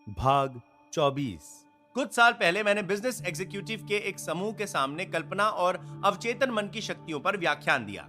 भाग 24। कुछ साल पहले मैंने बिजनेस एग्जीक्यूटिव के एक समूह के सामने कल्पना और अवचेतन मन की शक्तियों पर व्याख्यान दिया।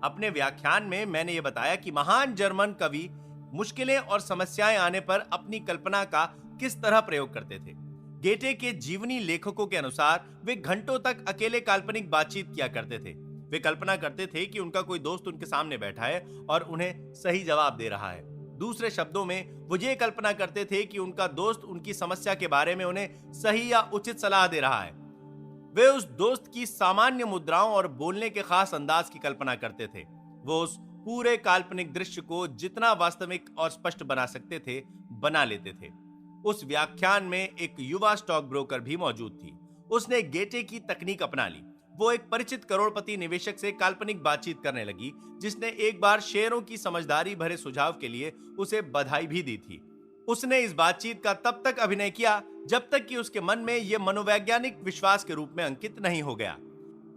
अपने व्याख्यान में मैंने ये बताया कि महान जर्मन कवि मुश्किलें और समस्याएं आने पर अपनी कल्पना का किस तरह प्रयोग करते थे। गेटे के जीवनी लेखकों के अनुसार वे घंटों तक अकेले काल्पनिक बातचीत किया करते थे। वे कल्पना करते थे कि उनका कोई दोस्त उनके सामने बैठा है और उन्हें सही जवाब दे रहा है। दूसरे शब्दों में वो ये कल्पना करते थे कि उनका दोस्त उनकी समस्या के बारे में उन्हें सही या उचित सलाह दे रहा है। वे उस दोस्त की सामान्य मुद्राओं और बोलने के खास अंदाज की कल्पना करते थे। वो उस पूरे काल्पनिक दृश्य को जितना वास्तविक और स्पष्ट बना सकते थे, बना लेते थे। उस व्याख्यान में एक युवा स्टॉक ब्रोकर भी मौजूद थी। उसने गेटे की तकनीक अपना ली। वो एक परिचित करोड़पति निवेशक से काल्पनिक बातचीत करने लगी, जिसने एक बार शेयरों की समझदारी भरे सुझाव के लिए उसे बधाई भी दी थी। उसने इस बातचीत का तब तक अभिनय किया जब तक कि उसके मन में यह मनोवैज्ञानिक विश्वास के रूप में अंकित नहीं हो गया।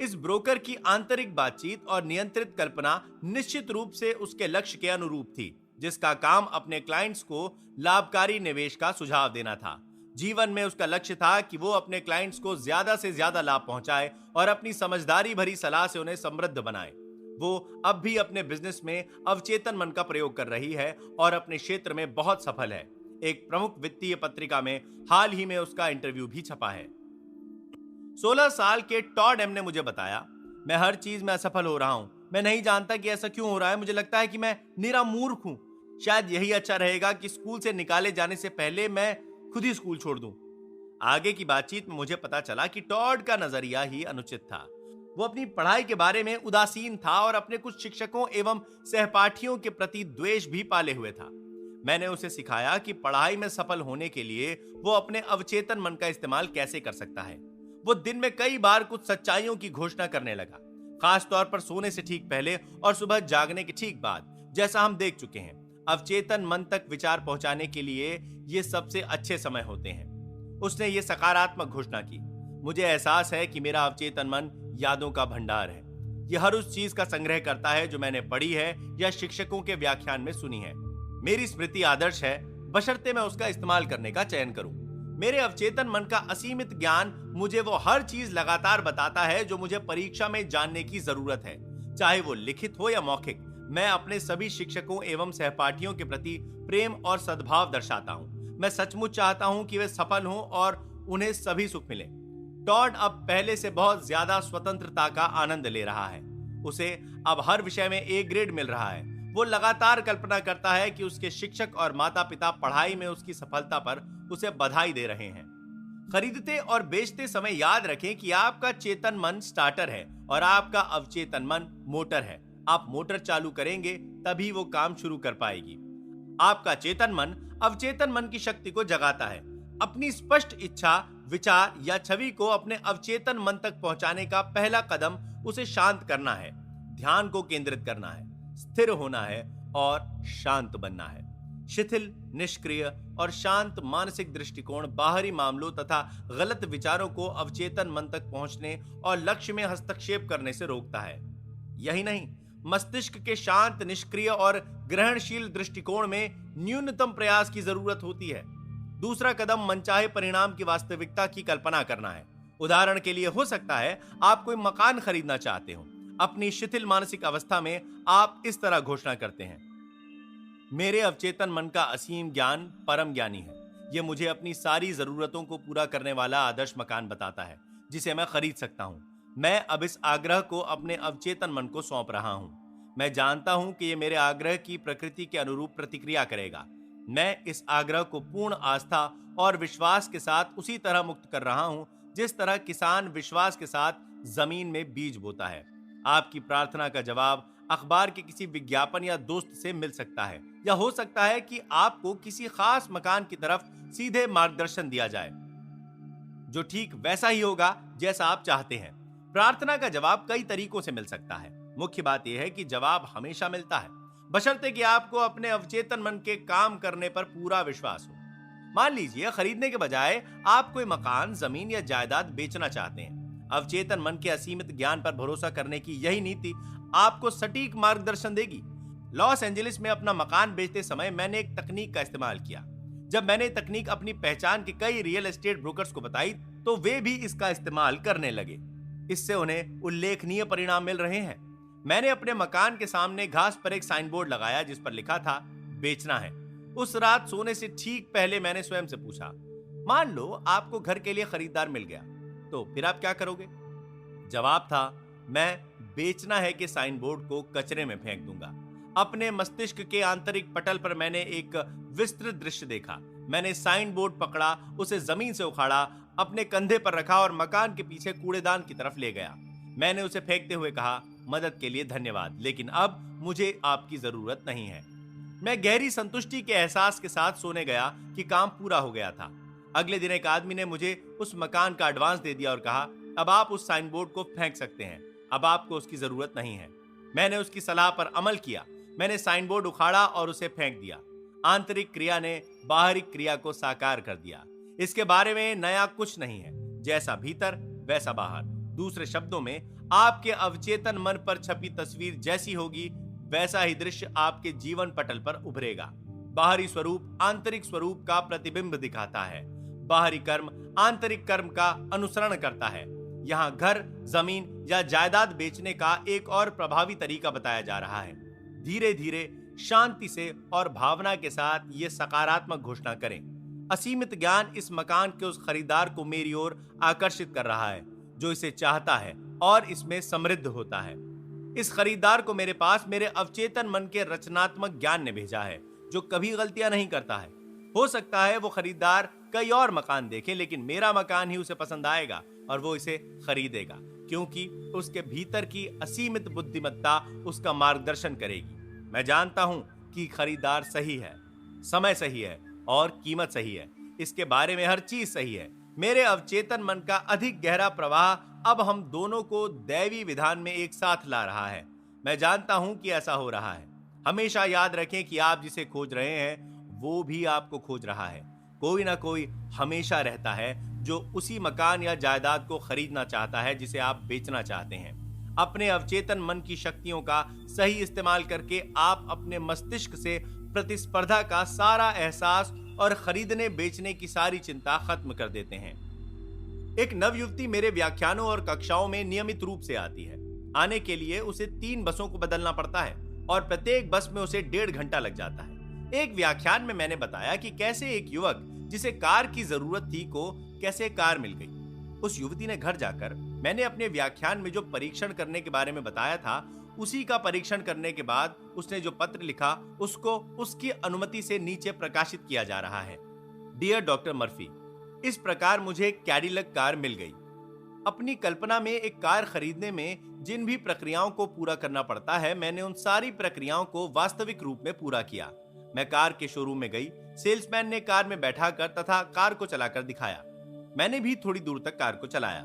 इस ब्रोकर की आंतरिक बातचीत और नियंत्रित कल्पना निश्चित रूप से उसके लक्ष्य के अनुरूप थी, जिसका काम अपने क्लाइंट्स को लाभकारी निवेश का सुझाव देना था। जीवन में उसका लक्ष्य था कि वो अपने क्लाइंट्स को ज्यादा से ज्यादा लाभ पहुंचाए और अपनी समझदारी भरी सलाह से उन्हें समृद्ध बनाए। वो अब भी अपने बिजनेस में अवचेतन मन का प्रयोग कर रही है और अपने क्षेत्र में बहुत सफल है। एक प्रमुख वित्तीय पत्रिका में हाल ही में उसका इंटरव्यू भी छपा है। 16 साल के टॉड एम ने मुझे बताया, मैं हर चीज में असफल हो रहा हूं। मैं नहीं जानता कि ऐसा क्यों हो रहा है। मुझे लगता है कि मैं निरा मूर्ख हूं। शायद यही अच्छा रहेगा कि स्कूल से निकाले जाने से पहले मैं खुद ही स्कूल छोड़ दूं। आगे की बातचीत में मुझे पता चला कि टॉड का नजरिया ही अनुचित था। वो अपनी पढ़ाई के बारे में उदासीन था और अपने कुछ शिक्षकों एवं सहपाठियों के प्रति द्वेष भी पाले हुए था। मैंने उसे सिखाया कि पढ़ाई में सफल होने के लिए वो अपने अवचेतन मन का इस्तेमाल कैसे कर सकता है। वो दिन में कई बार कुछ सच्चाइयों की घोषणा करने लगा, खास तौर पर सोने से ठीक पहले और सुबह जागने के ठीक बाद। जैसा हम देख चुके हैं, अवचेतन मन तक विचार पहुंचाने के लिए ये सबसे अच्छे समय होते हैं। उसने ये सकारात्मक घोषणा की, मुझे एहसास है कि मेरा अवचेतन मन यादों का भंडार है। यह हर उस चीज का संग्रह करता है जो मैंने पढ़ी है या शिक्षकों के व्याख्यान में सुनी है। मेरी स्मृति आदर्श है, बशर्ते मैं उसका इस्तेमाल करने का चयन करूं। मेरे अवचेतन मन का असीमित ज्ञान मुझे वो हर चीज लगातार बताता है जो मुझे परीक्षा में जानने की जरूरत है, चाहे वो लिखित हो या मौखिक। मैं अपने सभी शिक्षकों एवं सहपाठियों के प्रति प्रेम और सद्भाव दर्शाता हूं। मैं सचमुच चाहता हूं कि वे सफल हों और उन्हें सभी सुख मिले। टॉड अब पहले से बहुत ज्यादा स्वतंत्रता का आनंद ले रहा है। उसे अब हर विषय में ए ग्रेड मिल रहा है। वो लगातार कल्पना करता है कि उसके शिक्षक और माता पिता पढ़ाई में उसकी सफलता पर उसे बधाई दे रहे हैं। खरीदते और बेचते समय याद रखें कि आपका चेतन मन स्टार्टर है और आपका अवचेतन मन मोटर है। आप मोटर चालू करेंगे तभी वो काम शुरू कर पाएगी। आपका चेतन मन अवचेतन मन की शक्ति को जगाता है। अपनी स्पष्ट इच्छा, विचार या छवि को अपने अवचेतन मन तक पहुंचाने का पहला कदम उसे शांत करना है, ध्यान को केंद्रित करना है, स्थिर होना है और शांत बनना है। शिथिल, निष्क्रिय और शांत मानसिक दृष्टिकोण बाहरी मामलों तथा गलत विचारों को अवचेतन मन तक पहुंचने और लक्ष्य में हस्तक्षेप करने से रोकता है। यही नहीं, मस्तिष्क के शांत, निष्क्रिय और ग्रहणशील दृष्टिकोण में न्यूनतम प्रयास की जरूरत होती है। दूसरा कदम मनचाहे परिणाम की वास्तविकता की कल्पना करना है। उदाहरण के लिए हो सकता है आप कोई मकान खरीदना चाहते हो। अपनी शिथिल मानसिक अवस्था में आप इस तरह घोषणा करते हैं, मेरे अवचेतन मन का असीम ज्ञान परम ज्ञानी है। यह मुझे अपनी सारी जरूरतों को पूरा करने वाला आदर्श मकान बताता है जिसे मैं खरीद सकता हूं। मैं अब इस आग्रह को अपने अवचेतन मन को सौंप रहा हूं। मैं जानता हूं कि यह मेरे आग्रह की प्रकृति के अनुरूप प्रतिक्रिया करेगा। मैं इस आग्रह को पूर्ण आस्था और विश्वास के साथ उसी तरह मुक्त कर रहा हूं जिस तरह किसान विश्वास के साथ जमीन में बीज बोता है। आपकी प्रार्थना का जवाब अखबार के किसी विज्ञापन या दोस्त से मिल सकता है, या हो सकता है कि आपको किसी खास मकान की तरफ सीधे मार्गदर्शन दिया जाए जो ठीक वैसा ही होगा जैसा आप चाहते हैं। प्रार्थना का जवाब कई तरीकों से मिल सकता है। मुख्य बात यह है कि जवाब हमेशा मिलता है, बशर्ते कि आपको अपने अवचेतन मन के काम करने पर पूरा विश्वास हो। मान लीजिए खरीदने के बजाय आप कोई मकान, जमीन या जायदाद बेचना चाहते हैं। अवचेतन मन के असीमित ज्ञान पर भरोसा करने की यही नीति आपको सटीक मार्गदर्शन देगी। लॉस एंजलिस में अपना मकान बेचते समय मैंने एक तकनीक का इस्तेमाल किया जब मैंने तकनीक अपनी पहचान के कई रियल एस्टेट ब्रोकर्स को बताई तो वे भी इसका इस्तेमाल करने लगे। इससे उन्हें उल्लेखनीय परिणाम मिल रहे हैं। मैंने अपने मकान के सामने घास पर एक साइन बोर्ड लगाया जिस पर लिखा था बेचना है। उस रात सोने से ठीक पहले मैंने स्वयं से पूछा, मान लो आपको घर के लिए खरीदार मिल गया तो फिर आप क्या करोगे? जवाब था, मैं बेचना है कि साइन बोर्ड को कचरे में फेंक दूंगा। अपने मस्तिष्क के आंतरिक पटल पर मैंने एक विस्तृत दृश्य देखा। मैंने साइन बोर्ड पकड़ा, उसे जमीन से उखाड़ा, अपने कंधे पर रखा और मकान के पीछे कूड़ेदान की तरफ ले गया। मैंने उसे फेंकते हुए कहा, मदद के लिए धन्यवाद, लेकिन अब मुझे आपकी जरूरत नहीं है। मैं गहरी संतुष्टि के एहसास के साथ सोने गया कि काम पूरा हो गया था। अगले दिन एक आदमी ने मुझे उस मकान का एडवांस दे दिया और कहा, अब आप उस साइन बोर्ड को फेंक सकते हैं, अब आपको उसकी जरूरत नहीं है। मैंने उसकी सलाह पर अमल किया। मैंने साइन बोर्ड उखाड़ा और उसे फेंक दिया। आंतरिक क्रिया ने बाहरी क्रिया को साकार कर दिया। इसके बारे में नया कुछ नहीं है, जैसा भीतर वैसा बाहर। दूसरे शब्दों में, आपके अवचेतन मन पर छपी तस्वीर जैसी होगी वैसा ही दृश्य आपके जीवन पटल पर उभरेगा। बाहरी स्वरूप आंतरिक स्वरूप का प्रतिबिंब दिखाता है। बाहरी कर्म आंतरिक कर्म का अनुसरण करता है। यहाँ घर, जमीन या जायदाद बेचने का एक और प्रभावी तरीका बताया जा रहा है। धीरे धीरे, शांति से और भावना के साथ ये सकारात्मक घोषणा करें, असीमित ज्ञान इस मकान के उस खरीदार को मेरी ओर आकर्षित कर रहा है जो इसे चाहता है और इसमें समृद्ध होता है। इस खरीदार को मेरे पास मेरे अवचेतन मन के रचनात्मक ज्ञान ने भेजा है जो कभी गलतियां नहीं करता है। हो सकता है वो खरीदार कई और मकान देखे, लेकिन मेरा मकान ही उसे पसंद आएगा और वो इसे खरीदेगा, क्योंकि उसके भीतर की असीमित बुद्धिमत्ता उसका मार्गदर्शन करेगी। मैं जानता हूं कि खरीदार सही है, समय सही है और कीमत सही है। इसके बारे में हर चीज सही है। मेरे अवचेतन मन का अधिक गहरा प्रवाह अब हम दोनों को दैवी विधान में एक साथ ला रहा है। मैं जानता हूं कि ऐसा हो रहा है। हमेशा याद रखें कि आप जिसे खोज रहे हैं वो भी आपको खोज रहा है। कोई ना कोई हमेशा रहता है जो उसी मकान या जायदाद को खरीदना चाहता है जिसे आप बेचना चाहते हैं। अपने अवचेतन मन की शक्तियों का सही इस्तेमाल करके आप अपने मस्तिष्क से प्रतिस्पर्धा का सारा एहसास और खरीदने बेचने की सारी चिंता खत्म कर देते हैं। एक नवयुवती मेरे व्याख्यानों और कक्षाओं में नियमित रूप से आती है। आने के लिए उसे 3 बसों को बदलना पड़ता है और प्रत्येक बस में उसे 1.5 घंटा लग जाता है। एक व्याख्यान में मैंने बताया कि कैसे एक युवक जिसे कार की जरूरत थी को कैसे कार मिल गई। उस युवती ने घर जाकर मैंने अपने व्याख्यान में जो परीक्षण करने के बारे में बताया था उसी का परीक्षण करने के बाद उसने जो पत्र लिखा उसको उसकी अनुमति से नीचे प्रकाशित किया जा रहा है। डियर डॉक्टर मर्फी, इस प्रकार मुझे एक कैडिलक कार मिल गई। अपनी कल्पना में एक कार खरीदने में जिन भी प्रक्रियाओं को पूरा करना पड़ता है, मैंने उन सारी प्रक्रियाओं को वास्तविक रूप में पूरा किया। मैं कार के शोरूम में गई। सेल्समैन ने कार में बैठाकर तथा कार को चलाकर दिखाया। मैंने भी थोड़ी दूर तक कार को चलाया।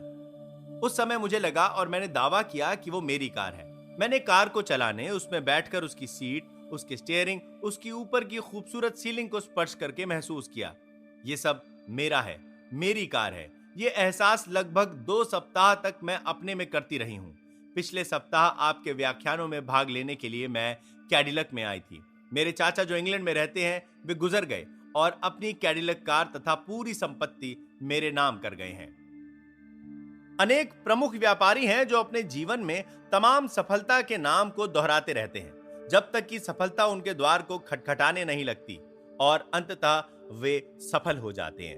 उस समय मुझे लगा और मैंने दावा किया कि वो मेरी कार है। मैंने कार को चलाने, उसमें बैठकर उसकी सीट, उसके स्टीयरिंग, उसकी ऊपर की खूबसूरत सीलिंग को स्पर्श करके महसूस किया। ये सब मेरा है, मेरी कार है। ये एहसास लगभग 2 सप्ताह तक मैं अपने में करती रही हूँ। पिछले सप्ताह आपके व्याख्यानों में भाग लेने के लिए मैं कैडिलक में आई थी। मेरे चाचा जो इंग्लैंड में रहते हैं वे गुजर गए और अपनी कैडिलक कार तथा पूरी संपत्ति मेरे नाम कर गए हैं। अनेक प्रमुख व्यापारी हैं जो अपने जीवन में तमाम सफलता के नाम को दोहराते रहते हैं जब तक कि सफलता उनके द्वार को खटखटाने नहीं लगती और अंततः वे सफल हो जाते हैं।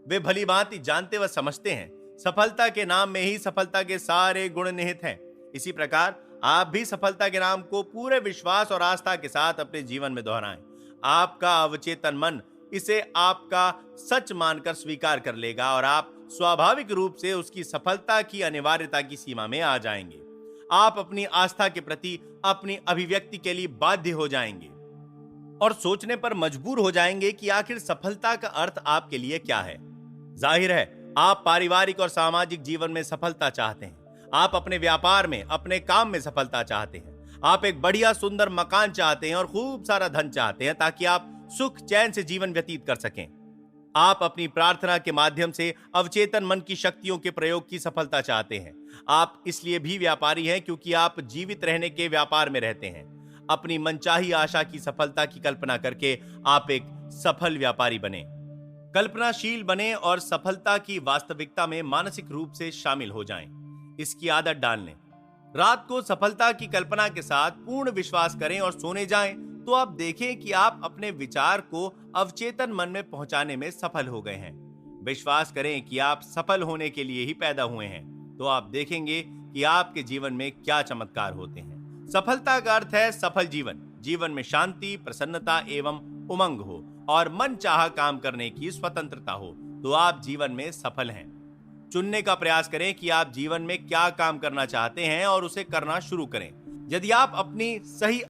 वे भली भांति जानते व समझते हैं सफलता के नाम में ही सफलता के सारे गुण निहित हैं। इसी प्रकार आप भी सफलता के नाम को पूरे विश्वास और आस्था के साथ अपने जीवन में दोहराएं। आपका अवचेतन मन इसे आपका सच मानकर स्वीकार कर लेगा और आप स्वाभाविक रूप से उसकी सफलता की अनिवार्यता की सीमा में आ जाएंगे। आप अपनी आस्था के प्रति अपनी अभिव्यक्ति के लिए बाध्य हो जाएंगे और सोचने पर मजबूर हो जाएंगे कि आखिर सफलता का अर्थ आपके लिए क्या है। जाहिर है आप पारिवारिक और सामाजिक जीवन में सफलता चाहते हैं। आप अपने व्यापार में, अपने काम में सफलता चाहते हैं। आप एक बढ़िया सुंदर मकान चाहते हैं और खूब सारा धन चाहते हैं ताकि आप सुख चैन से जीवन व्यतीत कर सकें। आप अपनी प्रार्थना के माध्यम से अवचेतन मन की शक्तियों के प्रयोग की सफलता चाहते हैं। आप इसलिए भी व्यापारी हैं क्योंकि आप जीवित रहने के व्यापार में रहते हैं। अपनी मनचाही आशा की सफलता की कल्पना करके आप एक सफल व्यापारी बने। कल्पनाशील बने और सफलता की वास्तविकता में मानसिक रूप से शामिल हो जाएं। इसकी आदत डाल लें। रात को सफलता की कल्पना के साथ पूर्ण विश्वास करें और सोने जाएं तो आप देखें कि आप अपने विचार को अवचेतन मन में पहुंचाने में सफल हो गए हैं। विश्वास करें कि आप सफल होने के लिए ही पैदा हुए हैं, तो आप देखेंगे कि आपके जीवन में क्या चमत्कार होते हैं। सफलता का अर्थ है सफल जीवन। जीवन में शांति, प्रसन्नता एवं उमंग हो और मन चाहा काम करने की स्वतंत्रता हो, तो आप जीवन में सफल हैं। चुनने का प्रयास करें कि आप जीवन में क्या काम करना चाहते हैं और उसे करना शुरू करें। यदि आप अपनी सही